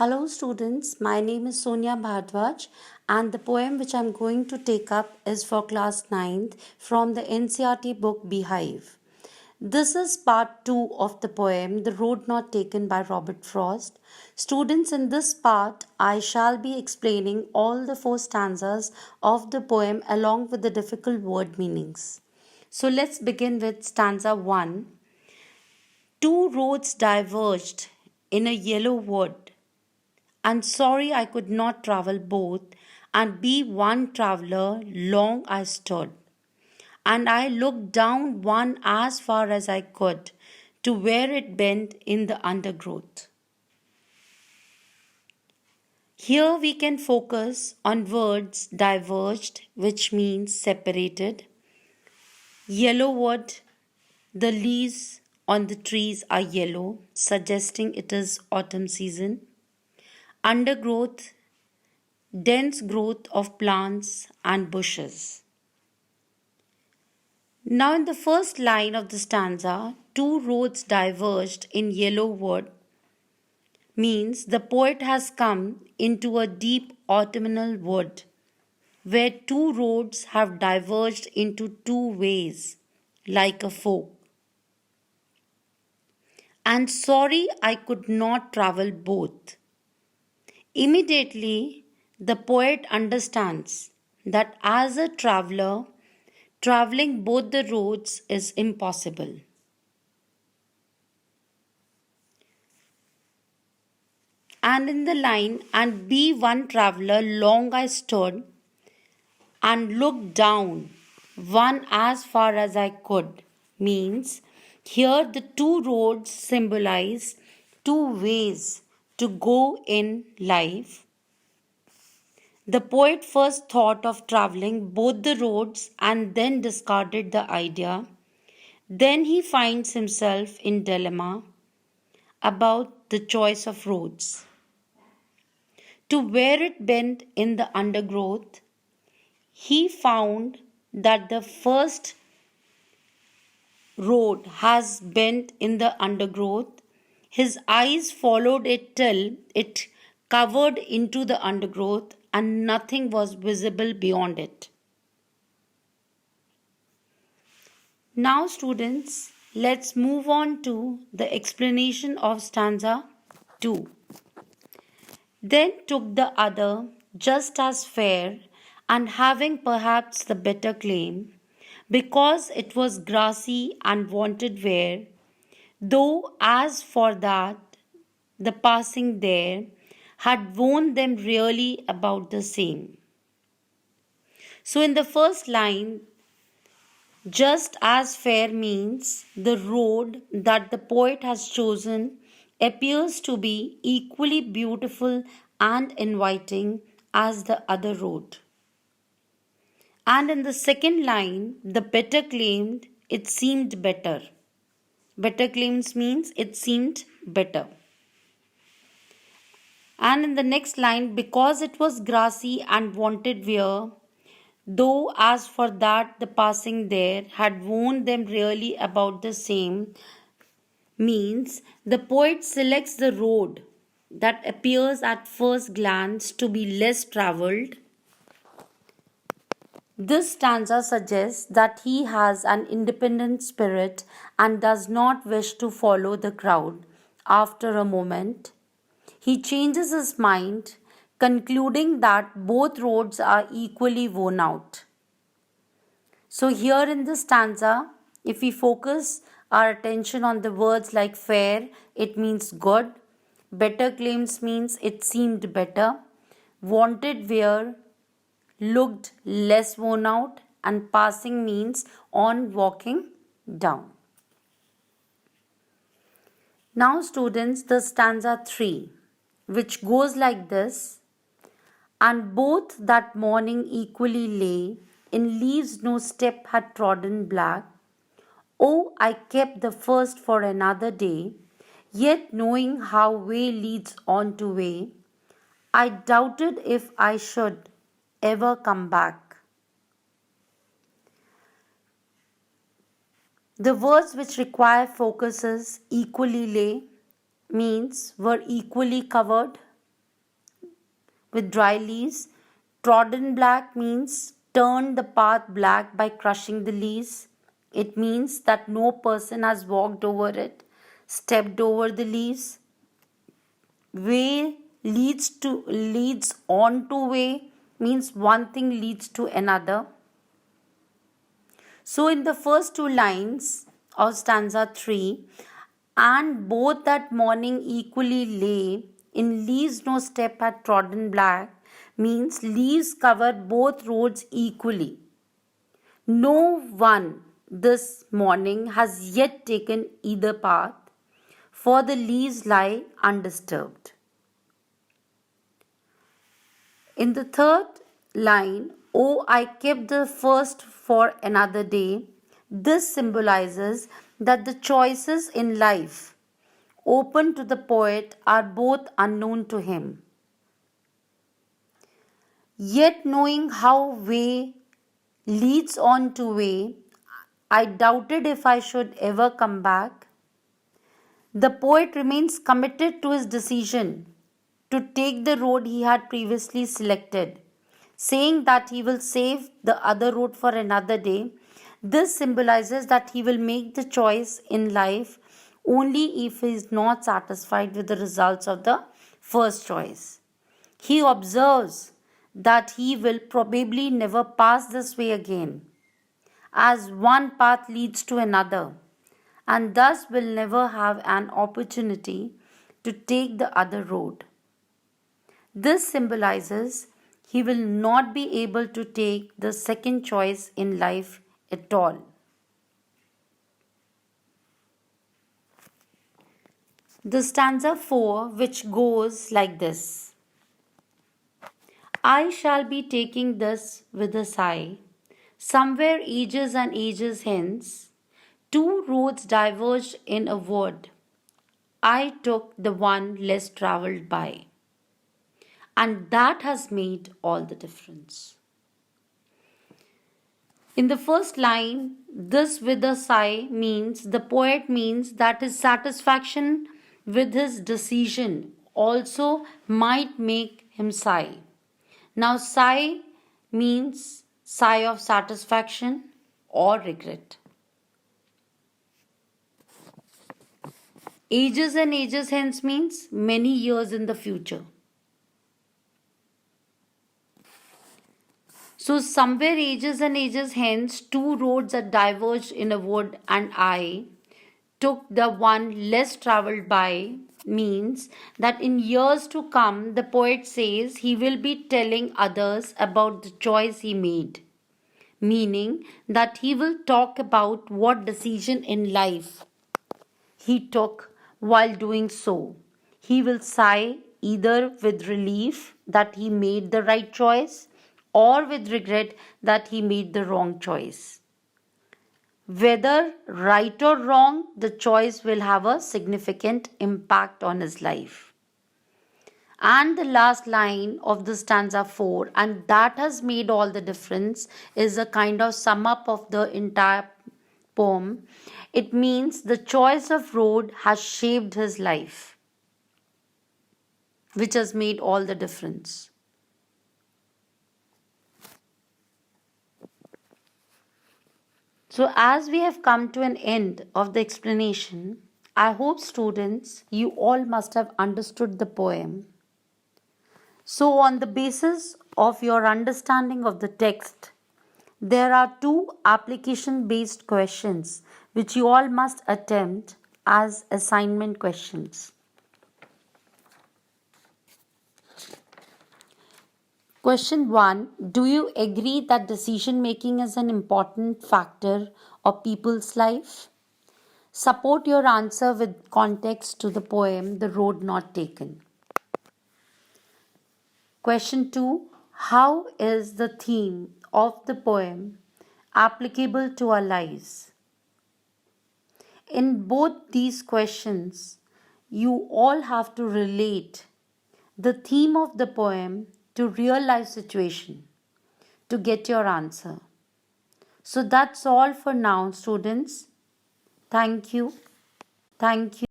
Hello students, my name is Sonia Bhardwaj and the poem which I am going to take up is for class 9th from the NCERT book Beehive. This is part 2 of the poem The Road Not Taken by Robert Frost. Students, in this part I shall be explaining all the 4 stanzas of the poem along with the difficult word meanings. So let's begin with stanza 1. Two roads diverged in a yellow wood, and sorry I could not travel both, and be one traveller long I stood. And I looked down one as far as I could, to where it bent in the undergrowth. Here we can focus on words diverged, which means separated. Yellow wood, the leaves on the trees are yellow, suggesting it is autumn season. Undergrowth, dense growth of plants and bushes. Now, in the first line of the stanza, two roads diverged in yellow wood means the poet has come into a deep autumnal wood where two roads have diverged into two ways like a fork. And sorry I could not travel both. Immediately, the poet understands that as a traveler, traveling both the roads is impossible. And in the line, and be one traveller, long I stood and looked down, one as far as I could, means here the two roads symbolize two ways to go in life. The poet first thought of travelling both the roads and then discarded the idea. Then he finds himself in dilemma about the choice of roads. To where it bent in the undergrowth, he found that the first road has bent in the undergrowth. His eyes followed it till it covered into the undergrowth and nothing was visible beyond it. Now, students, let's move on to the explanation of stanza 2. Then took the other, just as fair, and having perhaps the better claim, because it was grassy and wanted wear, though as for that, the passing there had worn them really about the same. So, in the first line, just as fair means the road that the poet has chosen appears to be equally beautiful and inviting as the other road. And in the second line, the better claimed it seemed better. Better claims means it seemed better. And in the next line, because it was grassy and wanted wear, though as for that the passing there had worn them really about the same, means the poet selects the road that appears at first glance to be less travelled. This stanza suggests that he has an independent spirit and does not wish to follow the crowd. After a moment, he changes his mind, concluding that both roads are equally worn out. So, here in this stanza, if we focus our attention on the words like fair, it means good. Better claims means it seemed better. Wanted wear looked less worn out, and passing means on walking down. Now, students, the stanza 3, which goes like this: and both that morning equally lay, in leaves no step had trodden black. Oh, I kept the first for another day, yet knowing how way leads on to way, I doubted if I should ever come back. The words which require focuses equally lay means were equally covered. with dry leaves. Trodden black means turn the path black by crushing the leaves. It means that no person has walked over it, stepped over the leaves. Way leads on to way means one thing leads to another. So in the first two lines of stanza 3, and both that morning equally lay, in leaves no step had trodden black, means leaves covered both roads equally. No one this morning has yet taken either path, for the leaves lie undisturbed. In the third line, oh, I kept the first for another day, this symbolizes that the choices in life open to the poet are both unknown to him. Yet, knowing how way leads on to way, I doubted if I should ever come back. The poet remains committed to his decision to take the road he had previously selected, saying that he will save the other road for another day. This symbolizes that he will make the choice in life only if he is not satisfied with the results of the first choice. He observes that he will probably never pass this way again, as one path leads to another, and thus will never have an opportunity to take the other road. This symbolizes he will not be able to take the second choice in life at all. The stanza 4, which goes like this: I shall be taking this with a sigh, somewhere ages and ages hence, two roads diverged in a wood. I took the one less travelled by. And that has made all the difference. In the first line, this with a sigh means the poet means that his satisfaction with his decision also might make him sigh. Now, sigh means sigh of satisfaction or regret. Ages and ages hence means many years in the future. So, somewhere ages and ages hence, two roads are diverged in a wood, and I took the one less travelled by, means that in years to come, the poet says he will be telling others about the choice he made, meaning that he will talk about what decision in life he took while doing so. He will sigh either with relief that he made the right choice or with regret that he made the wrong choice. Whether right or wrong, the choice will have a significant impact on his life. And the last line of the stanza 4, and that has made all the difference, is a kind of sum up of the entire poem. It means the choice of road has shaped his life, which has made all the difference. So, as we have come to an end of the explanation, I hope students, you all must have understood the poem. So, on the basis of your understanding of the text, there are two application based questions which you all must attempt as assignment questions. Question 1. Do you agree that decision making is an important factor of people's life? Support your answer with context to the poem The Road Not Taken. Question 2. How is the theme of the poem applicable to our lives? In both these questions, you all have to relate the theme of the poem to real life situation to get your answer. So that's all for now, students. Thank you. Thank you.